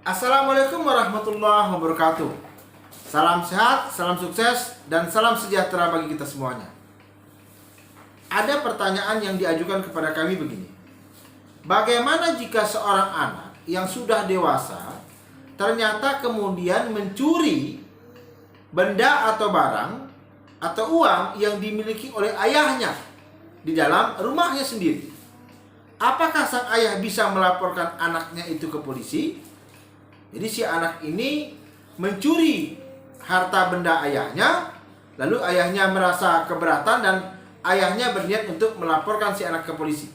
Assalamualaikum warahmatullahi wabarakatuh. Salam sehat, salam sukses, dan salam sejahtera bagi kita semuanya. Ada pertanyaan yang diajukan kepada kami begini. Bagaimana jika seorang anak yang sudah dewasa ternyata kemudian mencuri benda atau barang atau uang yang dimiliki oleh ayahnya di dalam rumahnya sendiri? Apakah sang ayah bisa melaporkan anaknya itu ke polisi? Jadi si anak ini mencuri harta benda ayahnya, lalu ayahnya merasa keberatan dan ayahnya berniat untuk melaporkan si anak ke polisi.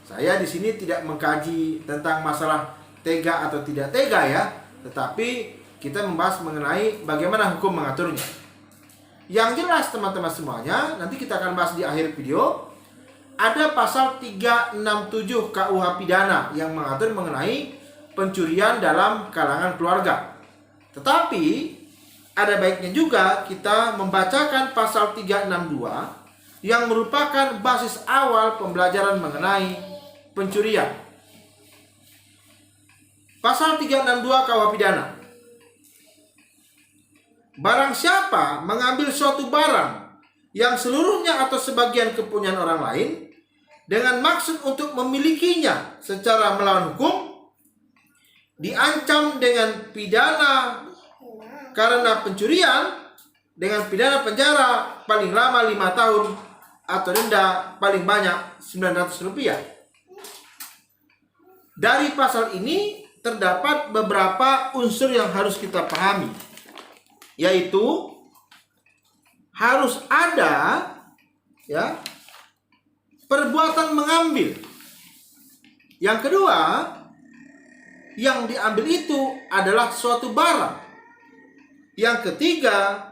Saya di sini tidak mengkaji tentang masalah tega atau tidak tega ya, tetapi kita membahas mengenai bagaimana hukum mengaturnya. Yang jelas teman-teman semuanya, nanti kita akan bahas di akhir video. Ada pasal 367 KUH Pidana yang mengatur mengenai pencurian dalam kalangan keluarga. Tetapi ada baiknya juga kita membacakan pasal 362 yang merupakan basis awal pembelajaran mengenai pencurian. Pasal 362 KUH Pidana. Barang siapa mengambil suatu barang yang seluruhnya atau sebagian kepunyaan orang lain dengan maksud untuk memilikinya secara melawan hukum, diancam dengan pidana karena pencurian dengan pidana penjara paling lama 5 tahun atau denda paling banyak Rp900. Dari pasal ini terdapat beberapa unsur yang harus kita pahami, yaitu harus ada perbuatan mengambil. Yang kedua, yang diambil itu adalah suatu barang. Yang ketiga,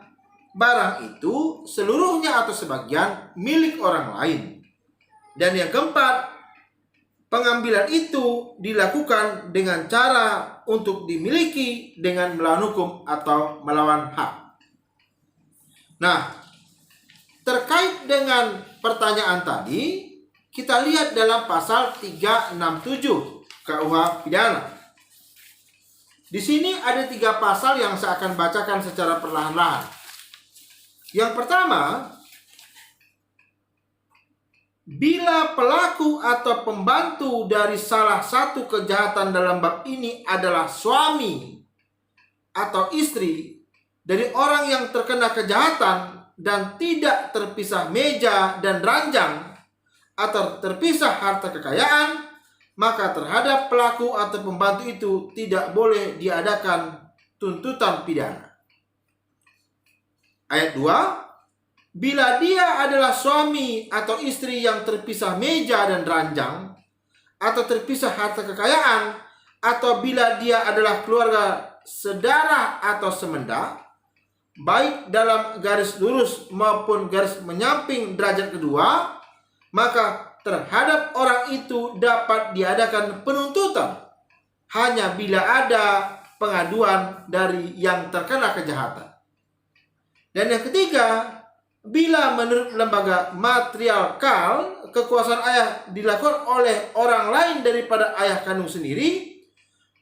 barang itu seluruhnya atau sebagian milik orang lain. Dan yang keempat, pengambilan itu dilakukan dengan cara untuk dimiliki dengan melawan hukum atau melawan hak. Nah, terkait dengan pertanyaan tadi, kita lihat dalam pasal 367 KUH Pidana. Di sini ada 3 pasal yang saya akan bacakan secara perlahan-lahan. Yang pertama, bila pelaku atau pembantu dari salah satu kejahatan dalam bab ini adalah suami atau istri dari orang yang terkena kejahatan dan tidak terpisah meja dan ranjang atau terpisah harta kekayaan, maka terhadap pelaku atau pembantu itu tidak boleh diadakan tuntutan pidana. Ayat 2, bila dia adalah suami atau istri yang terpisah meja dan ranjang atau terpisah harta kekayaan, atau bila dia adalah keluarga sedarah atau semenda, baik dalam garis lurus maupun garis menyamping derajat kedua, maka terhadap orang itu dapat diadakan penuntutan hanya bila ada pengaduan dari yang terkena kejahatan. Dan yang ketiga, bila menurut lembaga material KAL, kekuasaan ayah dilakukan oleh orang lain daripada ayah kandung sendiri,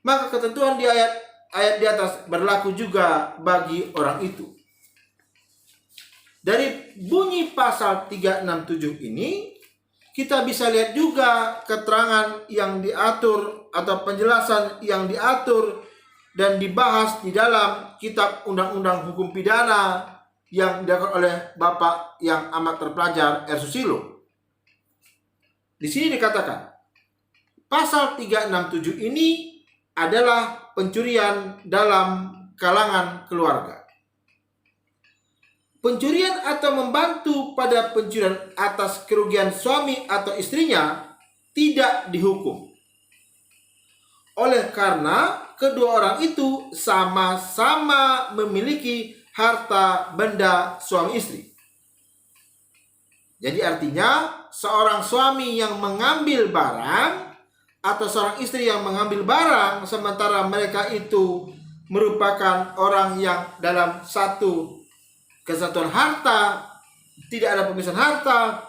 maka ketentuan di ayat di atas berlaku juga bagi orang itu. Dari bunyi pasal 367 ini, kita bisa lihat juga keterangan yang diatur atau penjelasan yang diatur dan dibahas di dalam kitab Undang-Undang Hukum Pidana yang dilakukan oleh Bapak yang amat terpelajar R. Susilo. Di sini dikatakan, pasal 367 ini adalah pencurian dalam kalangan keluarga. Pencurian atau membantu pada pencurian atas kerugian suami atau istrinya tidak dihukum. Oleh karena kedua orang itu sama-sama memiliki harta benda suami istri. Jadi artinya seorang suami yang mengambil barang atau seorang istri yang mengambil barang sementara mereka itu merupakan orang yang dalam satu kesatuan harta, tidak ada pemisahan harta,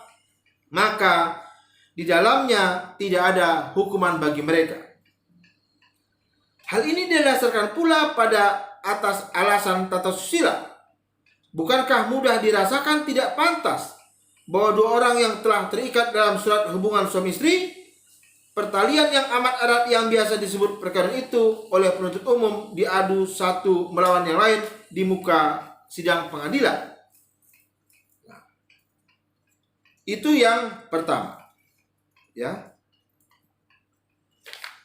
maka di dalamnya tidak ada hukuman bagi mereka. Hal ini didasarkan pula pada atas alasan tata susila. Bukankah mudah dirasakan tidak pantas bahwa dua orang yang telah terikat dalam surat hubungan suami istri, pertalian yang amat erat yang biasa disebut perkara itu oleh penuntut umum diadu satu melawan yang lain di muka sidang pengadilan. Nah, itu yang pertama. Ya.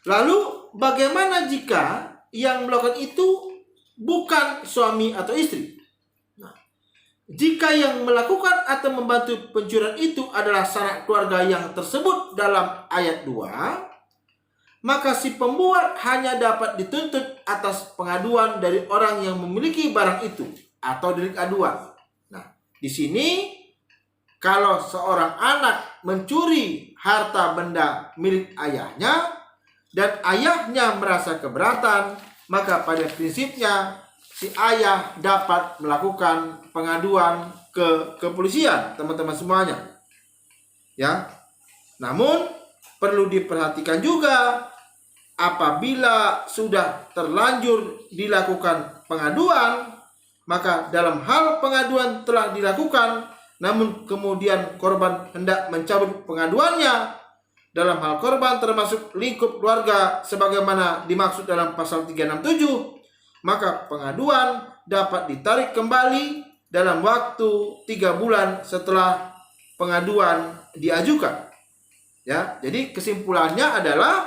Lalu bagaimana jika yang melakukan itu bukan suami atau istri? Nah, jika yang melakukan atau membantu pencurian itu adalah sanak keluarga yang tersebut dalam ayat 2, maka si pembuat hanya dapat dituntut atas pengaduan dari orang yang memiliki barang itu atau delik aduan. Nah, di sini kalau seorang anak mencuri harta benda milik ayahnya dan ayahnya merasa keberatan, maka pada prinsipnya si ayah dapat melakukan pengaduan ke kepolisian, teman-teman semuanya. Ya. Namun perlu diperhatikan juga apabila sudah terlanjur dilakukan pengaduan, maka dalam hal pengaduan telah dilakukan, namun kemudian korban hendak mencabut pengaduannya, dalam hal korban termasuk lingkup keluarga sebagaimana dimaksud dalam pasal 367, maka pengaduan dapat ditarik kembali dalam waktu 3 bulan setelah pengaduan diajukan. Ya, jadi kesimpulannya adalah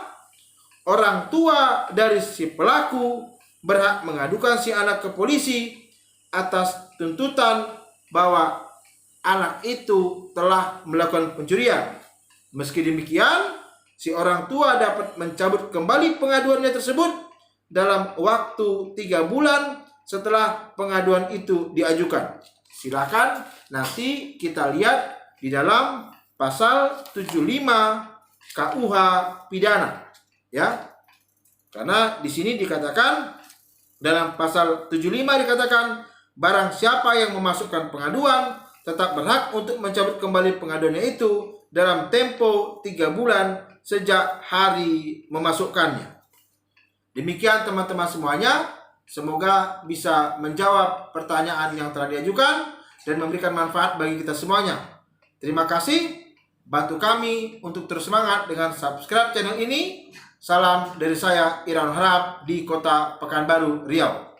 orang tua dari si pelaku berhak mengadukan si anak ke polisi atas tuntutan bahwa anak itu telah melakukan pencurian. Meski demikian, si orang tua dapat mencabut kembali pengaduannya tersebut dalam waktu 3 bulan setelah pengaduan itu diajukan. Silakan nanti kita lihat di dalam pasal 75 KUH pidana, ya. Karena di sini dikatakan, dalam pasal 75 dikatakan, barang siapa yang memasukkan pengaduan tetap berhak untuk mencabut kembali pengaduannya itu dalam tempo 3 bulan sejak hari memasukkannya. Demikian teman-teman semuanya. Semoga bisa menjawab pertanyaan yang telah diajukan dan memberikan manfaat bagi kita semuanya. Terima kasih. Bantu kami untuk terus semangat dengan subscribe channel ini. Salam dari saya, Irawan Harahap, di Kota Pekanbaru, Riau.